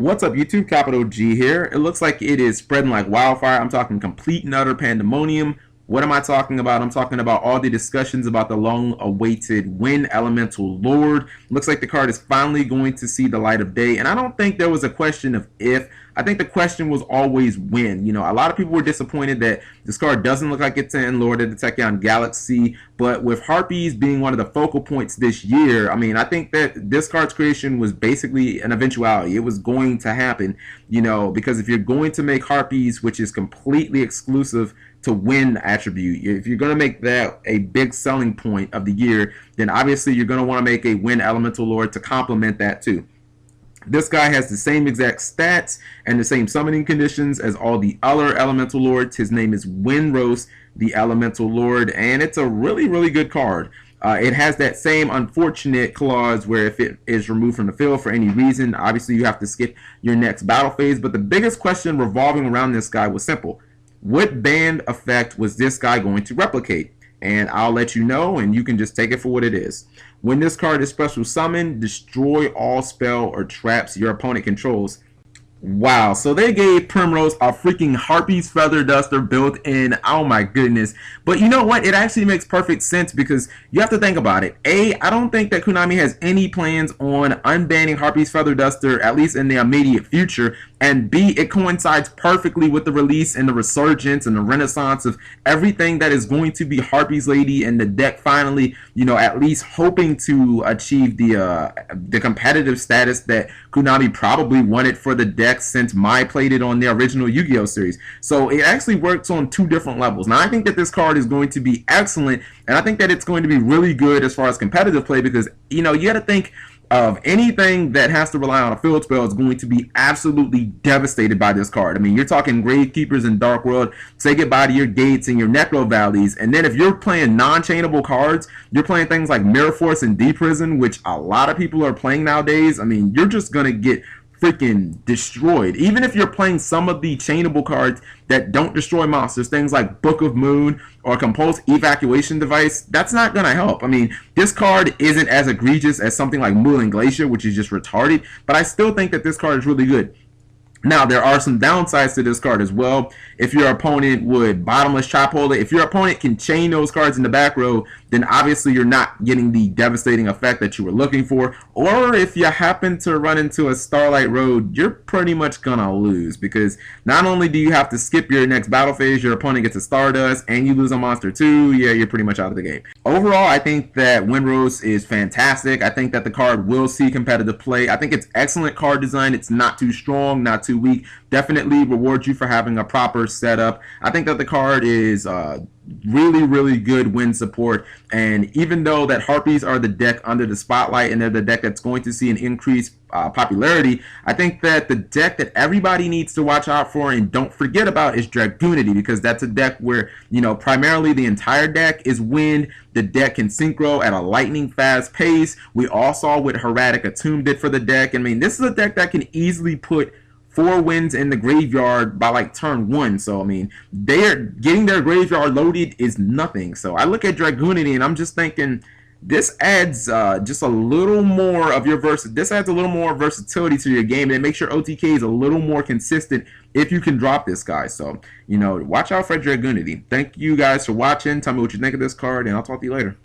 What's up, YouTube? Capital G here. It looks like it is spreading like wildfire. I'm talking complete and utter pandemonium. What am I talking about? I'm talking about all the discussions about the long-awaited Wind Elemental Lord. Looks like the card is finally going to see the light of day, and I don't think there was a question of if. I think the question was always when. You know, a lot of people were disappointed that this card doesn't look like it's in Lord of the Tachyon Galaxy, but with Harpies being one of the focal points this year, I mean, I think that this card's creation was basically an eventuality. It was going to happen, you know, because if you're going to make Harpies, which is completely exclusive to win attribute, if you're going to make that a big selling point of the year, then obviously you're going to want to make a Wind Elemental Lord to complement that too. This guy has the same exact stats and the same summoning conditions as all the other Elemental Lords. His name is Windrose the Elemental Lord, and it's a really, really good card. It has that same unfortunate clause where if it is removed from the field for any reason, obviously you have to skip your next battle phase. But the biggest question revolving around this guy was simple. What band effect was this guy going to replicate? And I'll let you know, and you can just take it for what it is. When this card is special summoned, destroy all spell or traps your opponent controls. Wow, so they gave Primrose a freaking Harpie's Feather Duster built in. Oh my goodness. But you know what? It actually makes perfect sense because you have to think about it. A, I don't think that Konami has any plans on unbanning Harpie's Feather Duster, at least in the immediate future. And B, it coincides perfectly with the release and the resurgence and the renaissance of everything that is going to be Harpie's Lady, and the deck finally, you know, at least hoping to achieve the competitive status that Konami probably wanted for the deck since Mai played it on the original Yu-Gi-Oh series. So it actually works on two different levels. Now I think that this card is going to be excellent, and I think that it's going to be really good as far as competitive play because, you know, you got to think of anything that has to rely on a field spell is going to be absolutely devastated by this card. I mean, you're talking Gravekeepers and Dark World, say goodbye to your Gates and your Necro Valleys, and then if you're playing non-chainable cards, you're playing things like Mirror Force and D-Prison, which a lot of people are playing nowadays. I mean, you're just going to get freaking destroyed. Even if you're playing some of the chainable cards that don't destroy monsters, things like Book of Moon or Compulse Evacuation Device, that's not going to help. I mean, this card isn't as egregious as something like Moon Glacier, which is just retarded, but I still think that this card is really good. Now, there are some downsides to this card as well. If your opponent would bottomless chop hold it, if your opponent can chain those cards in the back row, then obviously you're not getting the devastating effect that you were looking for. Or if you happen to run into a Starlight Road, you're pretty much gonna lose because not only do you have to skip your next battle phase, your opponent gets a Stardust, and you lose a monster too. Yeah, you're pretty much out of the game. Overall, I think that Windrose is fantastic. I think that the card will see competitive play. I think it's excellent card design. It's not too strong, not too weak. Definitely rewards you for having a proper setup. I think that the card is really, really good win support, and even though that Harpies are the deck under the spotlight and they're the deck that's going to see an increased popularity, I think that the deck that everybody needs to watch out for and don't forget about is Dragoonity, because that's a deck where, you know, primarily the entire deck is wind. The deck can synchro at a lightning fast pace. We all saw what Hermetic Atomb did for the deck. I mean, this is a deck that can easily put 4 wins in the graveyard by like turn 1. So I mean, they're getting their graveyard loaded is nothing. So I look at Dragoonity and I'm just thinking this adds just a little more of your this adds a little more versatility to your game, and it makes your OTKs a little more consistent if you can drop this guy. So, you know, watch out for Dragoonity. Thank you guys for watching. Tell me what you think of this card, and I'll talk to you later.